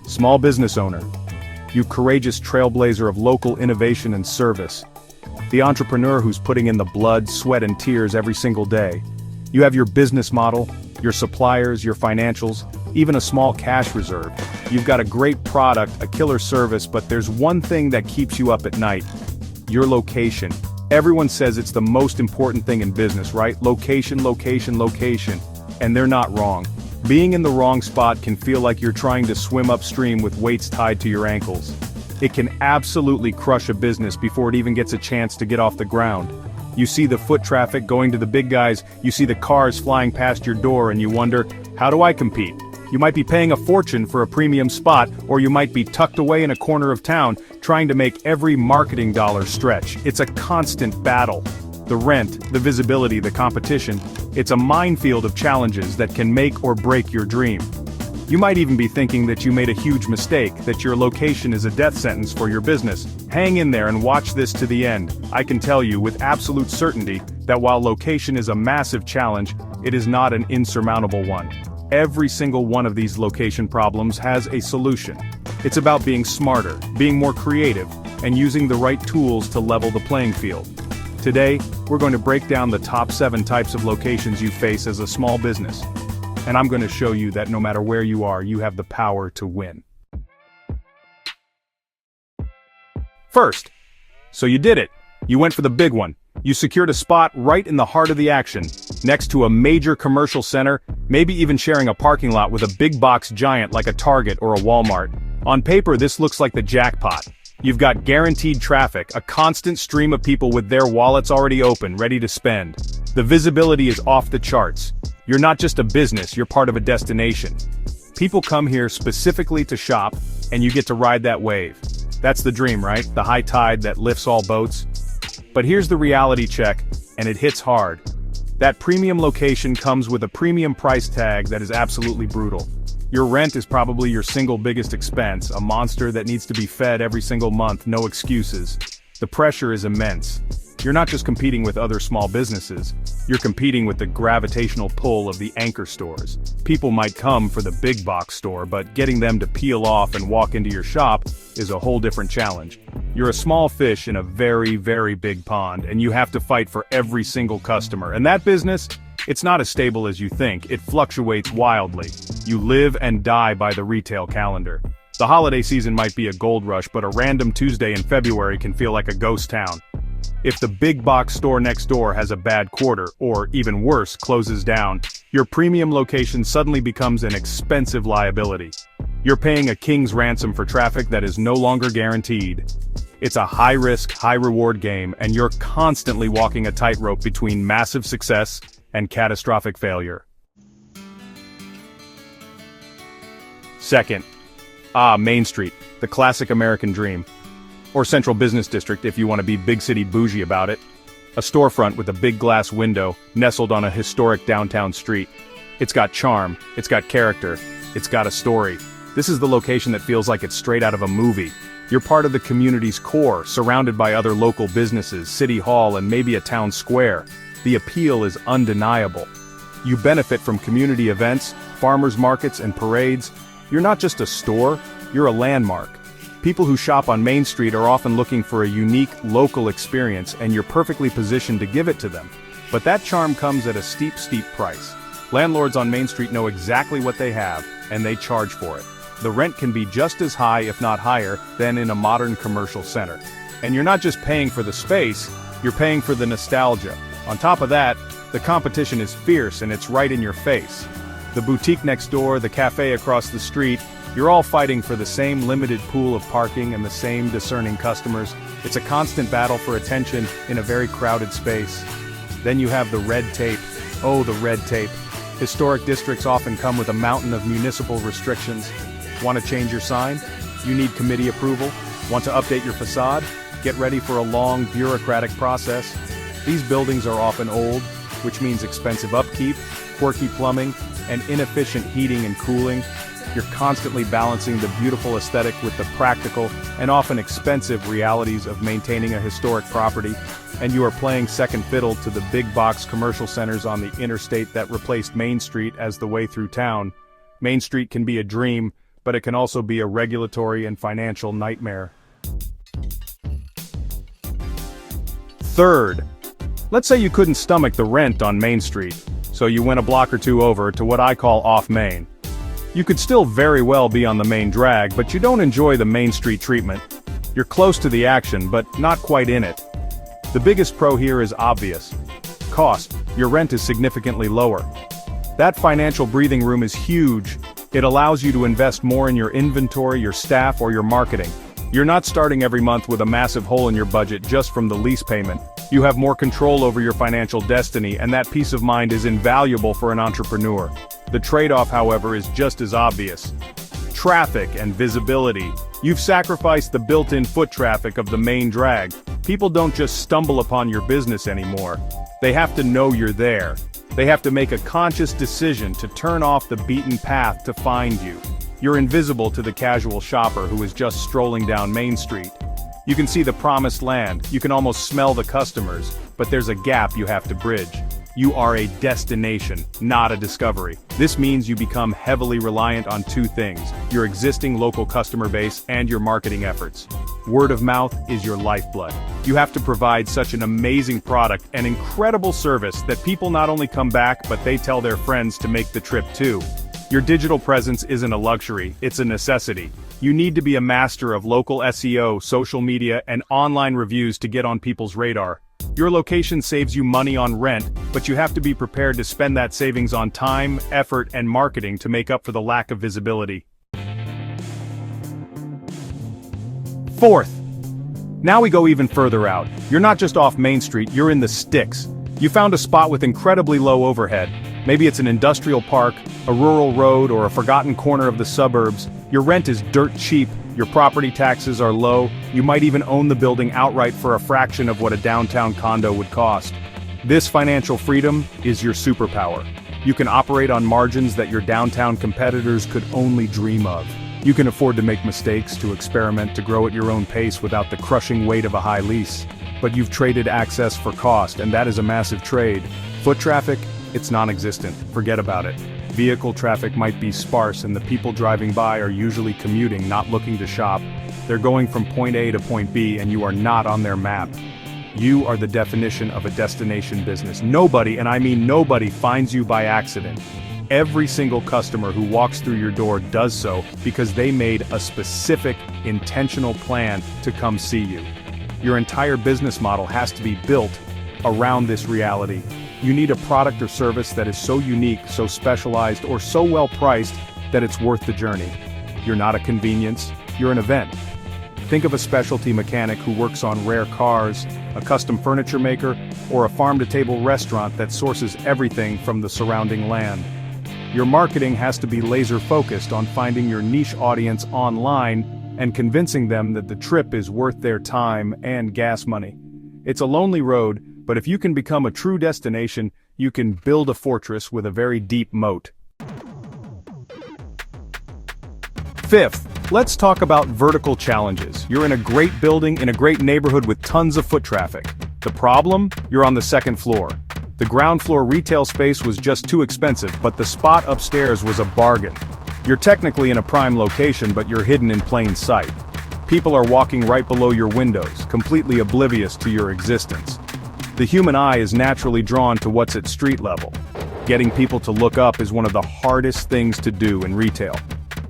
Small business owner. You courageous trailblazer of local innovation and service. The entrepreneur who's putting in the blood, sweat, and tears every single day. You have your business model, your suppliers, your financials, even a small cash reserve. You've got a great product, a killer service, but there's one thing that keeps you up at night. Your location. Everyone says it's the most important thing in business, right? Location, location, location. And they're not wrong. Being in the wrong spot can feel like you're trying to swim upstream with weights tied to your ankles. It can absolutely crush a business before it even gets a chance to get off the ground. You see the foot traffic going to the big guys, you see the cars flying past your door, and you wonder, how do I compete? You might be paying a fortune for a premium spot, or you might be tucked away in a corner of town, trying to make every marketing dollar stretch. It's a constant battle. The rent, the visibility, the competition, it's a minefield of challenges that can make or break your dream. You might even be thinking that you made a huge mistake, that your location is a death sentence for your business. Hang in there and watch this to the end. I can tell you with absolute certainty that while location is a massive challenge, it is not an insurmountable one. Every single one of these location problems has a solution. It's about being smarter, being more creative, and using the right tools to level the playing field. Today, we're going to break down the top 7 types of locations you face as a small business. And I'm going to show you that no matter where you are, you have the power to win. First, so you did it. You went for the big one. You secured a spot right in the heart of the action, next to a major commercial center, maybe even sharing a parking lot with a big box giant like a Target or a Walmart. On paper, this looks like the jackpot. You've got guaranteed traffic, a constant stream of people with their wallets already open, ready to spend. The visibility is off the charts. You're not just a business, you're part of a destination. People come here specifically to shop, and you get to ride that wave. That's the dream, right? The high tide that lifts all boats. But here's the reality check, and it hits hard. That premium location comes with a premium price tag that is absolutely brutal. Your rent is probably your single biggest expense, a monster that needs to be fed every single month, no excuses. The pressure is immense. You're not just competing with other small businesses, you're competing with the gravitational pull of the anchor stores. People might come for the big box store, but getting them to peel off and walk into your shop is a whole different challenge. You're a small fish in a very, very big pond, and you have to fight for every single customer. And that business, it's not as stable as you think. It fluctuates wildly. You live and die by the retail calendar. The holiday season might be a gold rush, but a random Tuesday in February can feel like a ghost town. If the big box store next door has a bad quarter, or even worse, closes down, your premium location suddenly becomes an expensive liability. You're paying a king's ransom for traffic that is no longer guaranteed. It's a high-risk, high-reward game, and you're constantly walking a tightrope between massive success and catastrophic failure. Second, Main Street, the classic American dream. Or Central Business District if you want to be big city bougie about it. A storefront with a big glass window, nestled on a historic downtown street. It's got charm, it's got character, it's got a story. This is the location that feels like it's straight out of a movie. You're part of the community's core, surrounded by other local businesses, city hall, and maybe a town square. The appeal is undeniable. You benefit from community events, farmers markets, and parades. You're not just a store, you're a landmark. People who shop on Main Street are often looking for a unique, local experience, and you're perfectly positioned to give it to them. But that charm comes at a steep, steep price. Landlords on Main Street know exactly what they have, and they charge for it. The rent can be just as high, if not higher, than in a modern commercial center. And you're not just paying for the space, you're paying for the nostalgia. On top of that, the competition is fierce and it's right in your face. The boutique next door, the cafe across the street, you're all fighting for the same limited pool of parking and the same discerning customers. It's a constant battle for attention in a very crowded space. Then you have the red tape. Oh, the red tape. Historic districts often come with a mountain of municipal restrictions. Want to change your sign? You need committee approval? Want to update your facade? Get ready for a long, bureaucratic process. These buildings are often old, which means expensive upkeep, quirky plumbing, and inefficient heating and cooling. You're constantly balancing the beautiful aesthetic with the practical and often expensive realities of maintaining a historic property, and you are playing second fiddle to the big box commercial centers on the interstate that replaced Main Street as the way through town. Main Street can be a dream, but it can also be a regulatory and financial nightmare. Third, let's say you couldn't stomach the rent on Main Street, so you went a block or two over to what I call off Main. You could still very well be on the main drag, but you don't enjoy the Main Street treatment. You're close to the action, but not quite in it. The biggest pro here is obvious. Cost. Your rent is significantly lower. That financial breathing room is huge. It allows you to invest more in your inventory, your staff, or your marketing. You're not starting every month with a massive hole in your budget just from the lease payment. You have more control over your financial destiny, and that peace of mind is invaluable for an entrepreneur. The trade-off, however, is just as obvious. Traffic and visibility. You've sacrificed the built-in foot traffic of the main drag. People don't just stumble upon your business anymore. They have to know you're there. They have to make a conscious decision to turn off the beaten path to find you. You're invisible to the casual shopper who is just strolling down Main Street. You can see the promised land, you can almost smell the customers, but there's a gap you have to bridge. You are a destination, not a discovery. This means you become heavily reliant on two things: your existing local customer base and your marketing efforts. Word of mouth is your lifeblood. You have to provide such an amazing product and incredible service that people not only come back, but they tell their friends to make the trip too. Your digital presence isn't a luxury, it's a necessity. You need to be a master of local SEO, social media, and online reviews to get on people's radar. Your location saves you money on rent, but you have to be prepared to spend that savings on time, effort, and marketing to make up for the lack of visibility. Fourth, now we go even further out. You're not just off Main Street, you're in the sticks. You found a spot with incredibly low overhead. Maybe it's an industrial park, a rural road, or a forgotten corner of the suburbs. Your rent is dirt cheap, your property taxes are low, you might even own the building outright for a fraction of what a downtown condo would cost. This financial freedom is your superpower. You can operate on margins that your downtown competitors could only dream of. You can afford to make mistakes, to experiment, to grow at your own pace without the crushing weight of a high lease. But you've traded access for cost, and that is a massive trade. Foot traffic? It's non-existent. Forget about it. Vehicle traffic might be sparse, and the people driving by are usually commuting, not looking to shop. They're going from point A to point B, and you are not on their map. You are the definition of a destination business. Nobody, and I mean nobody, finds you by accident. Every single customer who walks through your door does so because they made a specific, intentional plan to come see you. Your entire business model has to be built around this reality. You need a product or service that is so unique, so specialized, or so well priced that it's worth the journey. You're not a convenience, you're an event. Think of a specialty mechanic who works on rare cars, a custom furniture maker, or a farm-to-table restaurant that sources everything from the surrounding land. Your marketing has to be laser-focused on finding your niche audience online and convincing them that the trip is worth their time and gas money. It's a lonely road, but if you can become a true destination, you can build a fortress with a very deep moat. Fifth, let's talk about vertical challenges. You're in a great building in a great neighborhood with tons of foot traffic. The problem? You're on the second floor. The ground floor retail space was just too expensive, but the spot upstairs was a bargain. You're technically in a prime location, but you're hidden in plain sight. People are walking right below your windows, completely oblivious to your existence. The human eye is naturally drawn to what's at street level. Getting people to look up is one of the hardest things to do in retail.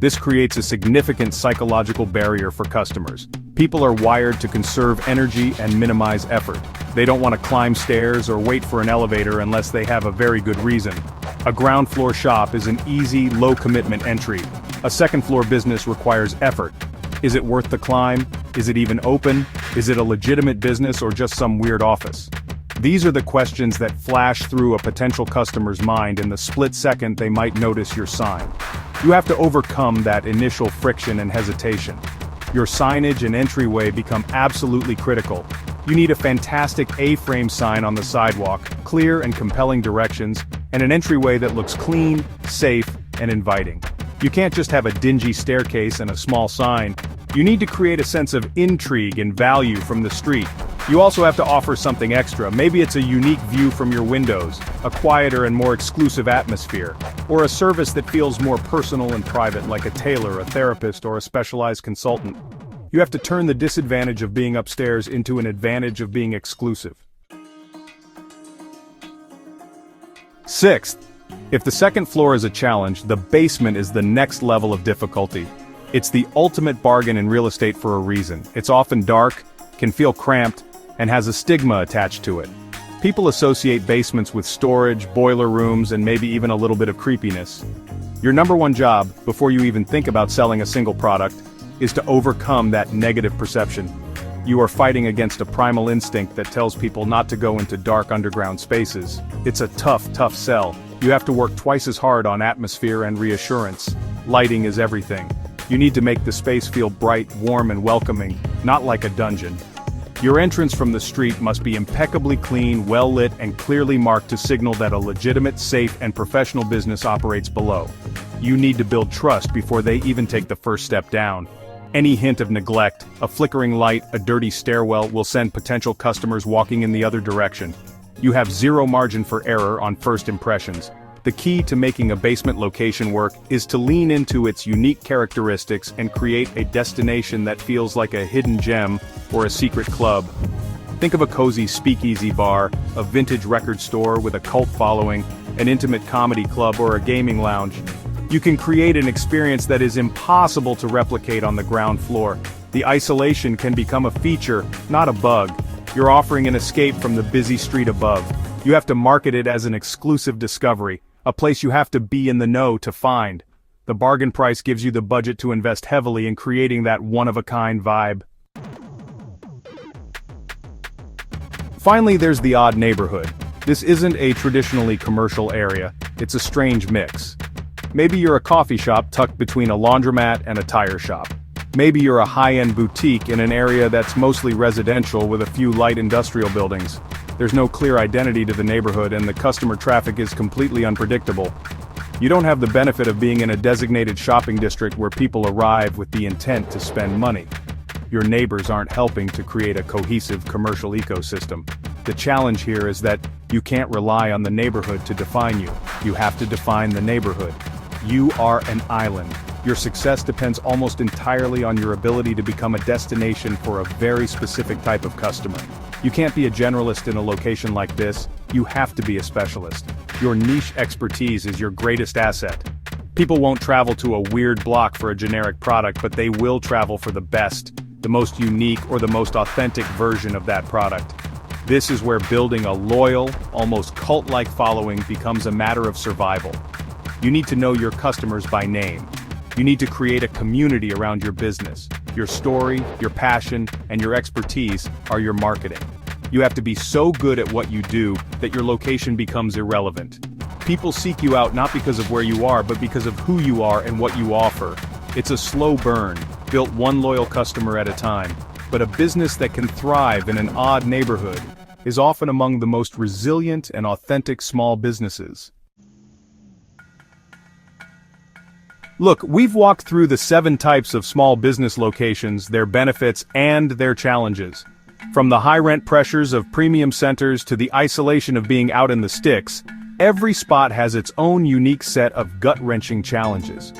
This creates a significant psychological barrier for customers. People are wired to conserve energy and minimize effort. They don't want to climb stairs or wait for an elevator unless they have a very good reason. A ground floor shop is an easy, low-commitment entry. A second floor business requires effort. Is it worth the climb? Is it even open? Is it a legitimate business or just some weird office? These are the questions that flash through a potential customer's mind in the split second they might notice your sign. You have to overcome that initial friction and hesitation. Your signage and entryway become absolutely critical. You need a fantastic A-frame sign on the sidewalk, clear and compelling directions, and an entryway that looks clean, safe, and inviting. You can't just have a dingy staircase and a small sign. You need to create a sense of intrigue and value from the street. You also have to offer something extra. Maybe it's a unique view from your windows, a quieter and more exclusive atmosphere, or a service that feels more personal and private, like a tailor, a therapist, or a specialized consultant. You have to turn the disadvantage of being upstairs into an advantage of being exclusive. Sixth, if the second floor is a challenge, the basement is the next level of difficulty. It's the ultimate bargain in real estate for a reason. It's often dark, can feel cramped, and has a stigma attached to it. People associate basements with storage, boiler rooms, and maybe even a little bit of creepiness. Your number one job, before you even think about selling a single product, is to overcome that negative perception. You are fighting against a primal instinct that tells people not to go into dark underground spaces. It's a tough sell. You have to work twice as hard on atmosphere and reassurance. Lighting is everything. You need to make the space feel bright, warm, and welcoming, not like a dungeon. Your entrance from the street must be impeccably clean, well-lit, and clearly marked to signal that a legitimate, safe, and professional business operates below. You need to build trust before they even take the first step down. Any hint of neglect, a flickering light, a dirty stairwell will send potential customers walking in the other direction. You have zero margin for error on first impressions. The key to making a basement location work is to lean into its unique characteristics and create a destination that feels like a hidden gem or a secret club. Think of a cozy speakeasy bar, a vintage record store with a cult following, an intimate comedy club, or a gaming lounge. You can create an experience that is impossible to replicate on the ground floor. The isolation can become a feature, not a bug. You're offering an escape from the busy street above. You have to market it as an exclusive discovery, a place you have to be in the know to find. The bargain price gives you the budget to invest heavily in creating that one-of-a-kind vibe. Finally, there's the odd neighborhood. This isn't a traditionally commercial area, it's a strange mix. Maybe you're a coffee shop tucked between a laundromat and a tire shop. Maybe you're a high-end boutique in an area that's mostly residential with a few light industrial buildings. There's no clear identity to the neighborhood and the customer traffic is completely unpredictable. You don't have the benefit of being in a designated shopping district where people arrive with the intent to spend money. Your neighbors aren't helping to create a cohesive commercial ecosystem. The challenge here is that you can't rely on the neighborhood to define you. You have to define the neighborhood. You are an island. Your success depends almost entirely on your ability to become a destination for a very specific type of customer. You can't be a generalist in a location like this, you have to be a specialist. Your niche expertise is your greatest asset. People won't travel to a weird block for a generic product, but they will travel for the best, the most unique, or the most authentic version of that product. This is where building a loyal, almost cult-like following becomes a matter of survival. You need to know your customers by name. You need to create a community around your business. Your story, your passion, and your expertise are your marketing. You have to be so good at what you do that your location becomes irrelevant. People seek you out not because of where you are, but because of who you are and what you offer. It's a slow burn, built one loyal customer at a time. But a business that can thrive in an odd neighborhood is often among the most resilient and authentic small businesses. Look, we've walked through the 7 types of small business locations, their benefits, and their challenges. From the high-rent pressures of premium centers to the isolation of being out in the sticks, every spot has its own unique set of gut-wrenching challenges.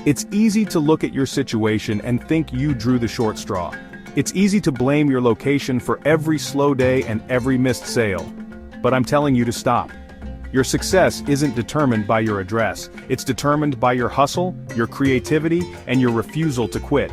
It's easy to look at your situation and think you drew the short straw. It's easy to blame your location for every slow day and every missed sale. But I'm telling you to stop. Your success isn't determined by your address. It's determined by your hustle, your creativity, and your refusal to quit.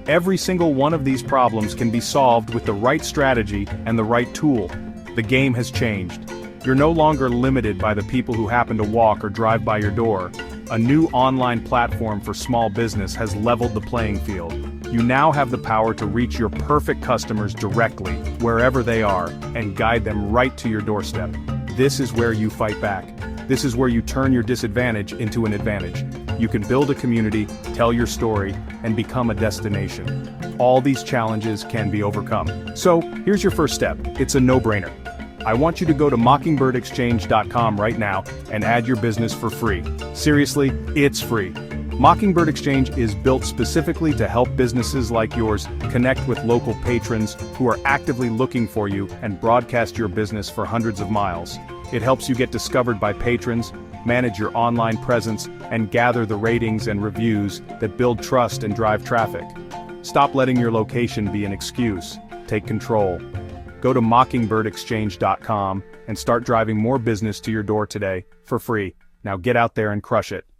Every single one of these problems can be solved with the right strategy and the right tool. The game has changed. You're no longer limited by the people who happen to walk or drive by your door. A new online platform for small business has leveled the playing field. You now have the power to reach your perfect customers directly, wherever they are, and guide them right to your doorstep. This is where you fight back. This is where you turn your disadvantage into an advantage. You can build a community, tell your story, and become a destination. All these challenges can be overcome. So, here's your first step. It's a no-brainer. I want you to go to mockingbirdexchange.com right now and add your business for free. Seriously, it's free. Mockingbird Exchange is built specifically to help businesses like yours connect with local patrons who are actively looking for you and broadcast your business for hundreds of miles. It helps you get discovered by patrons, manage your online presence, and gather the ratings and reviews that build trust and drive traffic. Stop letting your location be an excuse. Take control. Go to mockingbirdexchange.com and start driving more business to your door today, for free. Now get out there and crush it.